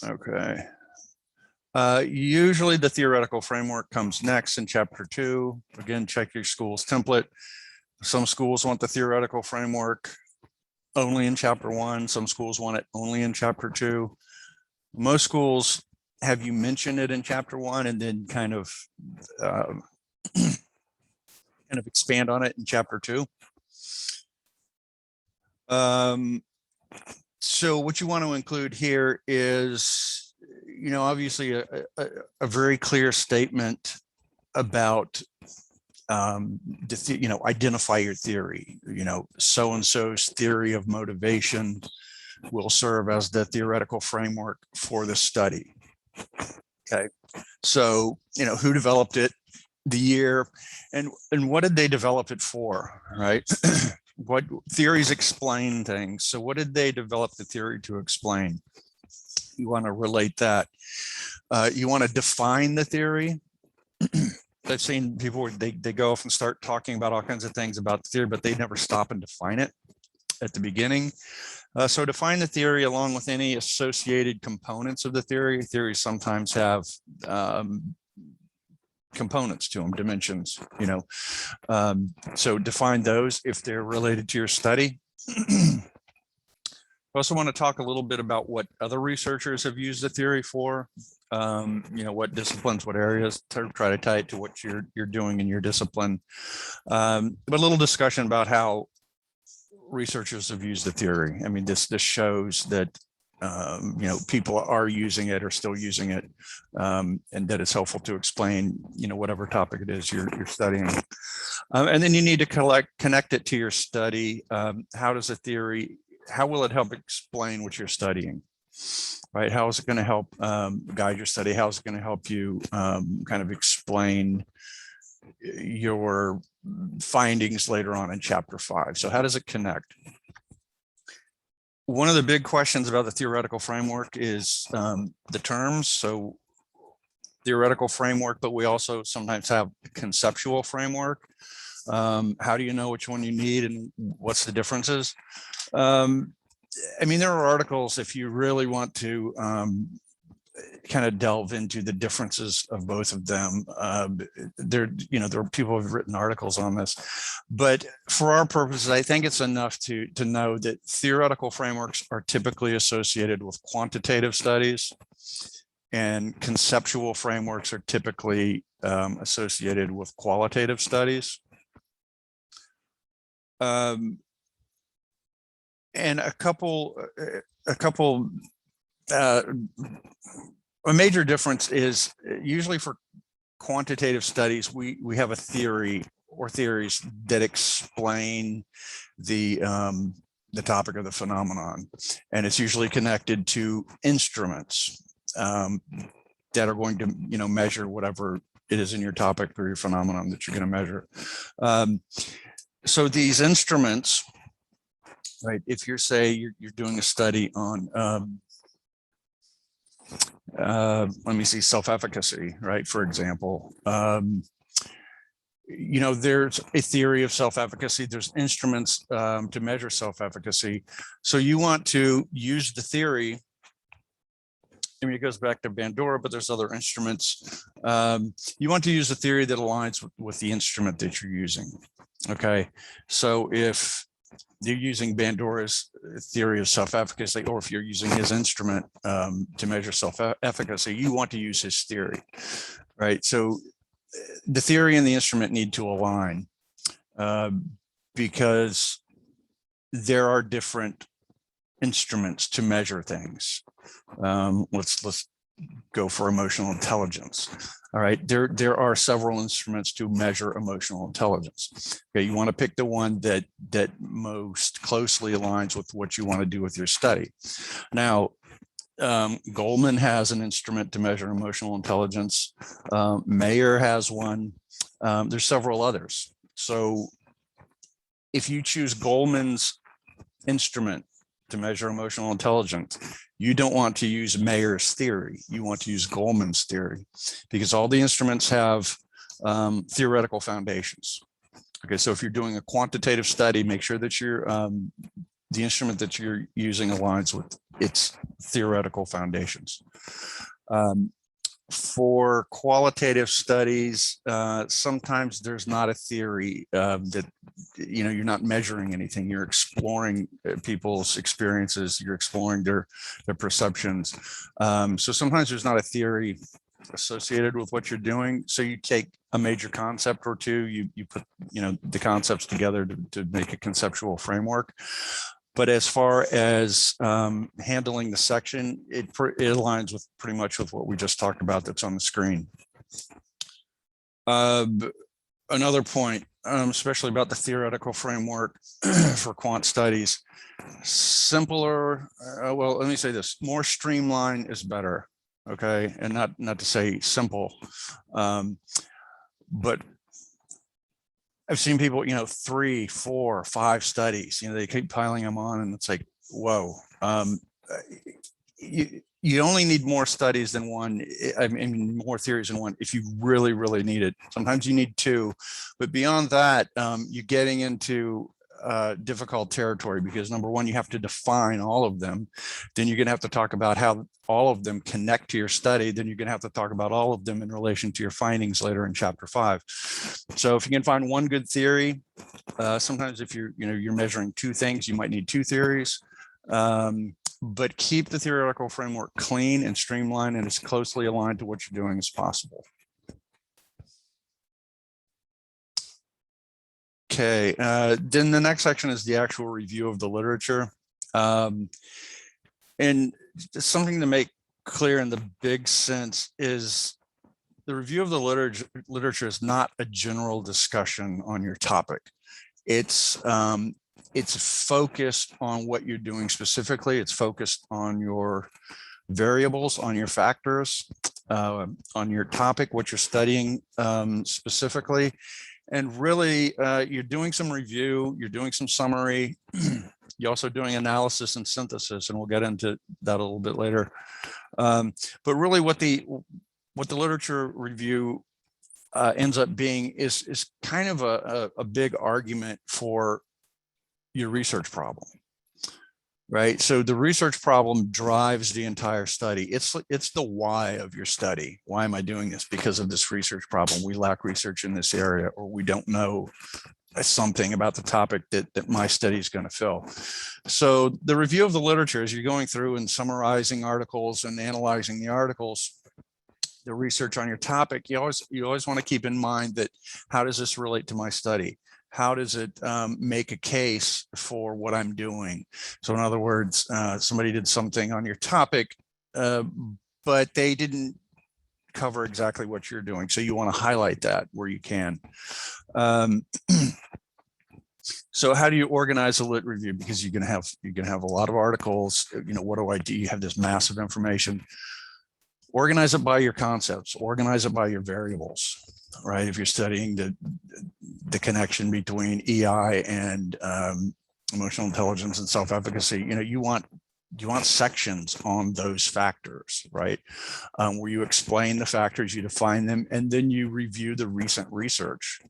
Okay. Usually the theoretical framework comes next in chapter 2. Again, check your school's template. Some schools want the theoretical framework only in chapter 1. Some schools want it only in chapter 2. Most schools have you mention it in chapter 1 and then kind of expand on it in chapter 2. So what you want to include here is, obviously a very clear statement about, identify your theory. So-and-so's theory of motivation will serve as the theoretical framework for the study. Okay, so who developed it, the year, and what did they develop it for, right? What theories explain things. So what did they develop the theory to explain? You want to relate that. You want to define the theory. I've seen people, they go off and start talking about all kinds of things about the theory, but they never stop and define it at the beginning. So define the theory along with any associated components of the theory. Theories sometimes have components to them, dimensions, so define those if they're related to your study. I also want to talk a little bit about what other researchers have used the theory for, what disciplines, what areas, to try to tie it to what you're doing in your discipline. But a little discussion about how researchers have used the theory. I mean, this shows that people are using it or still using it, and that it's helpful to explain, whatever topic it is you're studying. And then you need to connect it to your study. How will it help explain what you're studying, right? How is it going to help guide your study? How is it going to help you kind of explain your findings later on in chapter 5? So how does it connect? One of the big questions about the theoretical framework is the terms. So theoretical framework, but we also sometimes have conceptual framework. How do you know which one you need and what's the differences? I mean, there are articles, if you really want to kind of delve into the differences of both of them. There are people who have written articles on this, but for our purposes, I think it's enough to know that theoretical frameworks are typically associated with quantitative studies, and conceptual frameworks are typically associated with qualitative studies. And a major difference is usually for quantitative studies, we have a theory or theories that explain the topic or the phenomenon, and it's usually connected to instruments that are going to measure whatever it is in your topic or your phenomenon that you're going to measure. So these instruments, right? If you're you're doing a study on let me see, self-efficacy, right? For example, there's a theory of self-efficacy. There's instruments to measure self-efficacy. So you want to use the theory. I mean, it goes back to Bandura, but there's other instruments. You want to use a theory that aligns with the instrument that you're using. Okay, so if you're using Bandura's theory of self-efficacy, or if you're using his instrument to measure self-efficacy, you want to use his theory, right? So the theory and the instrument need to align because there are different instruments to measure things. Let's go for emotional intelligence. All right, there are several instruments to measure emotional intelligence. Okay, you want to pick the one that most closely aligns with what you want to do with your study. Now, Goldman has an instrument to measure emotional intelligence. Mayer has one. There's several others. So if you choose Goldman's instrument to measure emotional intelligence, you don't want to use Mayer's theory. You want to use Goldman's theory, because all the instruments have theoretical foundations. Okay, so if you're doing a quantitative study, make sure that you're the instrument that you're using aligns with its theoretical foundations. For qualitative studies, sometimes there's not a theory that, you're not measuring anything. You're exploring people's experiences. You're exploring their perceptions. So sometimes there's not a theory associated with what you're doing. So you take a major concept or two, you put, the concepts together to make a conceptual framework. But as far as handling the section, it aligns with pretty much with what we just talked about that's on the screen. Another point, especially about the theoretical framework for quant studies, simpler, well, let me say this, more streamlined is better, okay? And not to say simple, but I've seen people, 3, 4, 5 studies, they keep piling them on, and it's like, whoa. You only need more studies than one. I mean, more theories than one if you really, really need it. Sometimes you need 2, but beyond that, you're getting into difficult territory, because number one, you have to define all of them. Then you're going to have to talk about how all of them connect to your study. Then you're going to have to talk about all of them in relation to your findings later in chapter 5. So if you can find one good theory, sometimes if you're measuring 2 things, you might need 2 theories. But keep the theoretical framework clean and streamlined and as closely aligned to what you're doing as possible. Okay, then the next section is the actual review of the literature. And something to make clear in the big sense is the review of the literature is not a general discussion on your topic. It's focused on what you're doing specifically. It's focused on your variables, on your factors, on your topic, what you're studying specifically. And really, you're doing some review, you're doing some summary, you're also doing analysis and synthesis, and we'll get into that a little bit later. But really what the literature review ends up being is kind of a big argument for your research problem, right? So the research problem drives the entire study. It's the why of your study. Why am I doing this? Because of this research problem. We lack research in this area, or we don't know something about the topic that my study is going to fill. So the review of the literature, as you're going through and summarizing articles and analyzing the articles, the research on your topic, you always want to keep in mind that, how does this relate to my study? How does it make a case for what I'm doing? So in other words, somebody did something on your topic, but they didn't cover exactly what you're doing. So you want to highlight that where you can. So how do you organize a lit review? Because you're gonna have a lot of articles. What do I do? You have this massive information. Organize it by your concepts. Organize it by your variables. Right? If you're studying the connection between EI and emotional intelligence and self-efficacy, you want sections on those factors, right? Where you explain the factors, you define them, and then you review the recent research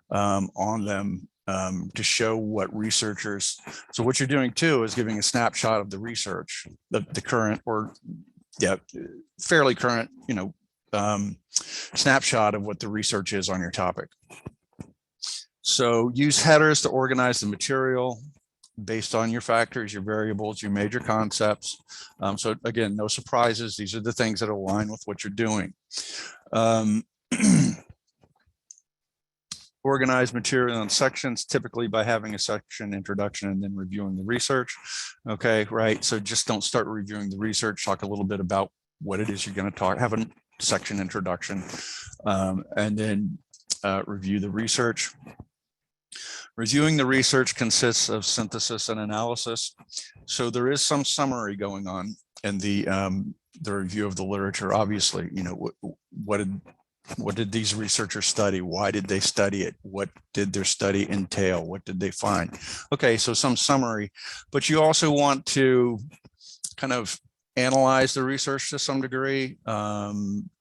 on them to show what researchers. So what you're doing too is giving a snapshot of the research, the current, or fairly current, snapshot of what the research is on your topic. So use headers to organize the material based on your factors, your variables, your major concepts. So again, no surprises. These are the things that align with what you're doing. Organize material in sections, typically by having a section introduction and then reviewing the research. Okay, right. So just don't start reviewing the research. Talk a little bit about what it is you're going to talk. Have a section introduction, and then review the research. Reviewing the research consists of synthesis and analysis. So there is some summary going on in the review of the literature. Obviously, what did these researchers study? Why did they study it? What did their study entail? What did they find? Okay, so some summary, but you also want to kind of analyze the research to some degree.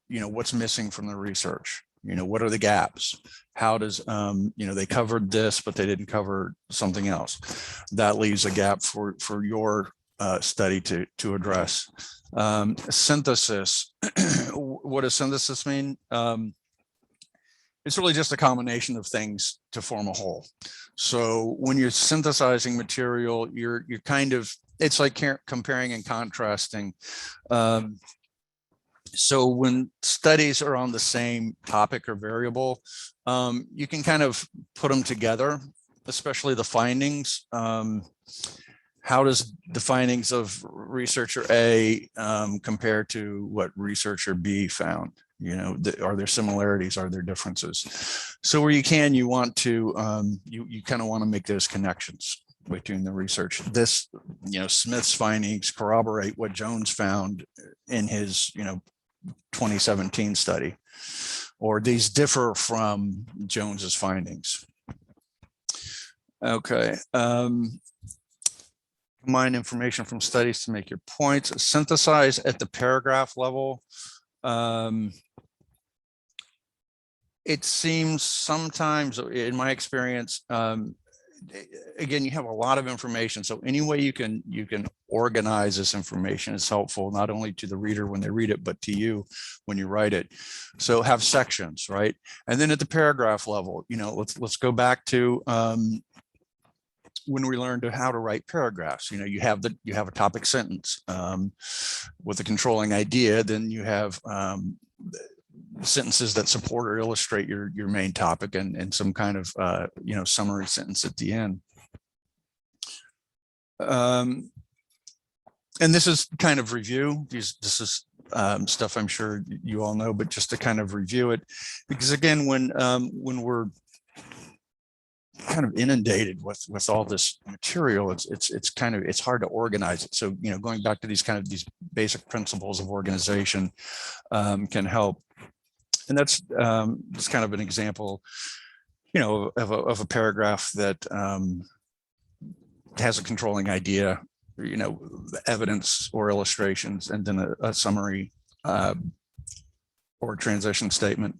What's missing from the research? What are the gaps? How does, they covered this, but they didn't cover something else. That leaves a gap for your study to address. Synthesis. What does synthesis mean? It's really just a combination of things to form a whole. So when you're synthesizing material, you're kind of, it's like comparing and contrasting. So when studies are on the same topic or variable, you can kind of put them together, especially the findings. How does the findings of researcher A compare to what researcher B found? Are there similarities? Are there differences? So where you can, you want to, you kind of want to make those connections between the research. This, Smith's findings corroborate what Jones found in his, 2017 study, or these differ from Jones's findings. Okay. Combine information from studies to make your points. Synthesize at the paragraph level. It seems sometimes, in my experience, again, you have a lot of information. So any way you can organize this information is helpful, not only to the reader when they read it, but to you when you write it. So have sections, right? And then at the paragraph level, let's go back to when we learned how to write paragraphs. You have a topic sentence with a controlling idea. Then you have sentences that support or illustrate your main topic, and some kind of summary sentence at the end. And this is kind of review. This is stuff I'm sure you all know, but just to kind of review it, because again, when we're kind of inundated with all this material, it's hard to organize it. So going back to these basic principles of organization can help. And that's just kind of an example, of a paragraph that has a controlling idea, evidence or illustrations, and then a summary or transition statement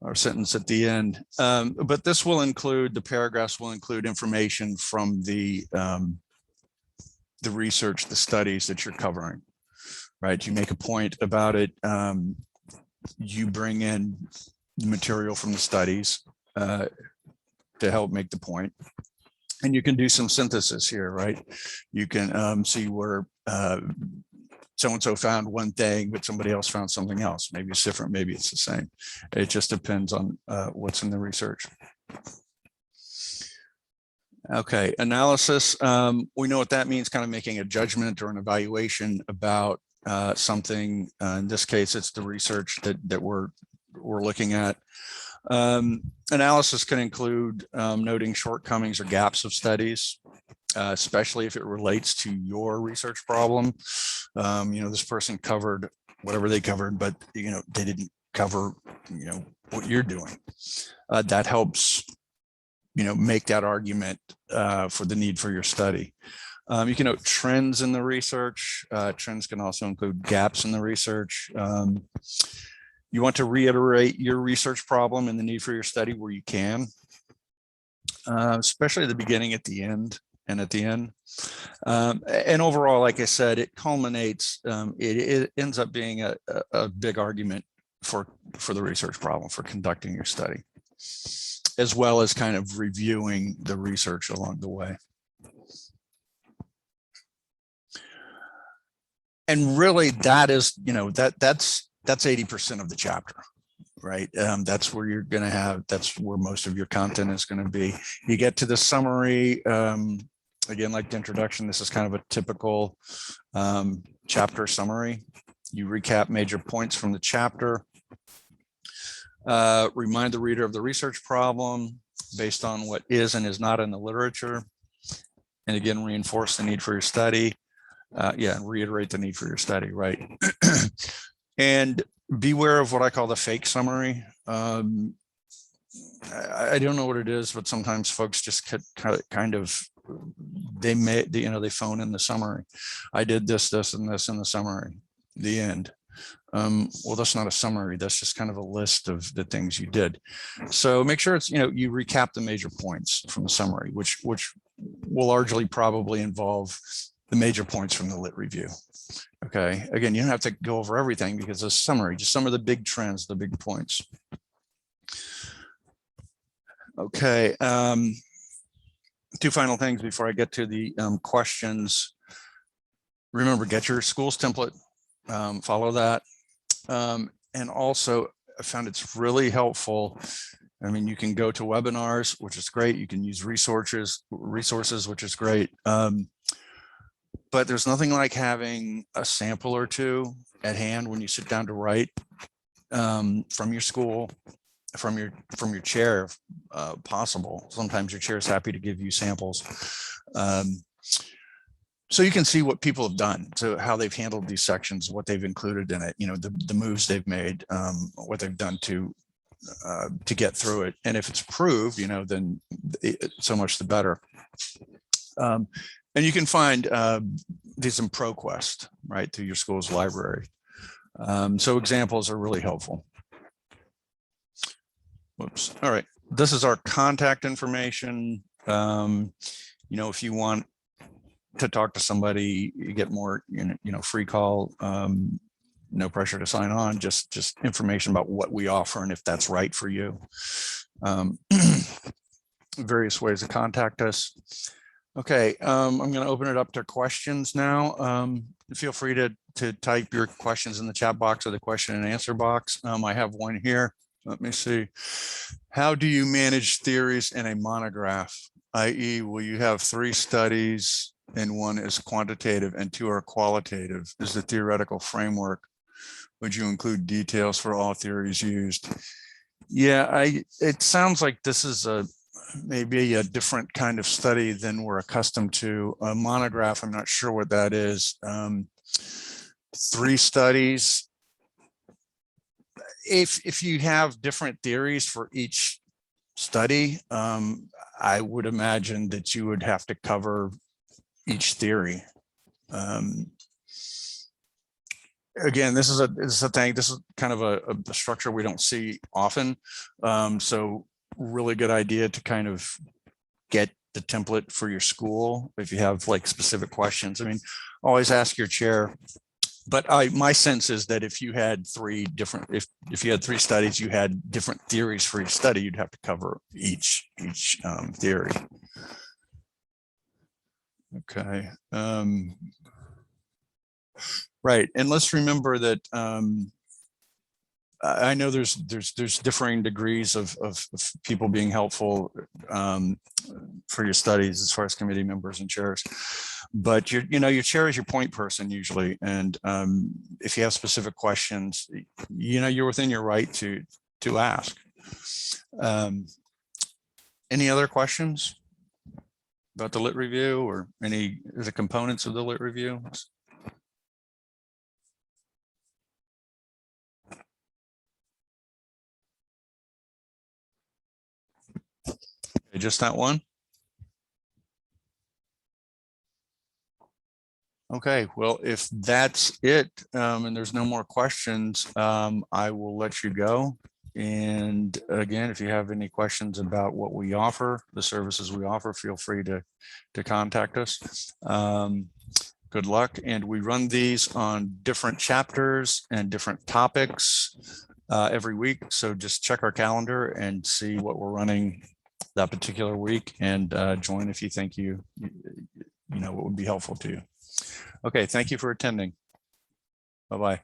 or sentence at the end. But this will include, the paragraphs will include information from the research, the studies that you're covering, right? You make a point about it. You bring in the material from the studies to help make the point. And you can do some synthesis here, right? You can see where so-and-so found one thing, but somebody else found something else. Maybe it's different, maybe it's the same. It just depends on what's in the research. Okay, analysis. We know what that means, kind of making a judgment or an evaluation about something. In this case, it's the research that we're looking at. Analysis can include noting shortcomings or gaps of studies, especially if it relates to your research problem. This person covered whatever they covered, but they didn't cover what you're doing. That helps make that argument for the need for your study. You can note trends in the research. Trends can also include gaps in the research. You want to reiterate your research problem and the need for your study where you can, especially at the beginning, at the end, and at the end. And overall, like I said, it culminates, it ends up being a big argument for the research problem, for conducting your study, as well as kind of reviewing the research along the way. And really, that is, that's 80% of the chapter, right? That's where you're going to have, that's where most of your content is going to be. You get to the summary. Again, like the introduction, this is kind of a typical chapter summary. You recap major points from the chapter. Remind the reader of the research problem based on what is and is not in the literature. And again, reinforce the need for your study. Reiterate the need for your study, right? And beware of what I call the fake summary. I don't know what it is, but sometimes folks just kind of, they phone in the summary. I did this, this, and this in the summary, the end. Well, that's not a summary. That's just kind of a list of the things you did. So make sure it's, you recap the major points from the summary, which will largely probably involve the major points from the lit review. Okay. Again, you don't have to go over everything because it's a summary, just some of the big trends, the big points. Okay. Two final things before I get to the questions. Remember, get your school's template, follow that. And also I found it's really helpful. I mean, you can go to webinars, which is great. You can use resources, which is great. But there's nothing like having a sample or two at hand when you sit down to write, from your school, from your chair, possible. Sometimes your chair is happy to give you samples. So you can see what people have done, so how they've handled these sections, what they've included in it, the moves they've made, what they've done to get through it. And if it's approved, then so much the better. And you can find these in ProQuest, right, through your school's library. So examples are really helpful. Whoops. All right. This is our contact information. If you want to talk to somebody, you get more, free call, no pressure to sign on, just information about what we offer and if that's right for you. Various ways to contact us. Okay, I'm going to open it up to questions now. Feel free to type your questions in the chat box or the question and answer box. I have one here. Let me see. How do you manage theories in a monograph? i.e., will you have 3 studies and 1 is quantitative and 2 are qualitative? Is the theoretical framework? Would you include details for all theories used? Yeah, it sounds like this is maybe a different kind of study than we're accustomed to. A monograph, I'm not sure what that is. 3 studies. If you have different theories for each study, I would imagine that you would have to cover each theory. Again, this is a thing. This is kind of a structure we don't see often. So really good idea to kind of get the template for your school if you have like specific questions. I mean, always ask your chair. But my sense is that if you had 3 different, if you had 3 studies, you had different theories for each study, you'd have to cover each theory. Okay. Right, and let's remember that I know there's differing degrees of people being helpful for your studies as far as committee members and chairs, but your chair is your point person usually, and if you have specific questions, you're within your right to ask. Any other questions about the lit review or any of the components of the lit review? Just that one? Okay, well, if that's it, and there's no more questions, I will let you go. And again, if you have any questions about what we offer, the services we offer, feel free to contact us. Good luck. And we run these on different chapters and different topics every week. So just check our calendar and see what we're running that particular week, and join if you think you know what would be helpful to you. Okay, thank you for attending. Bye-bye.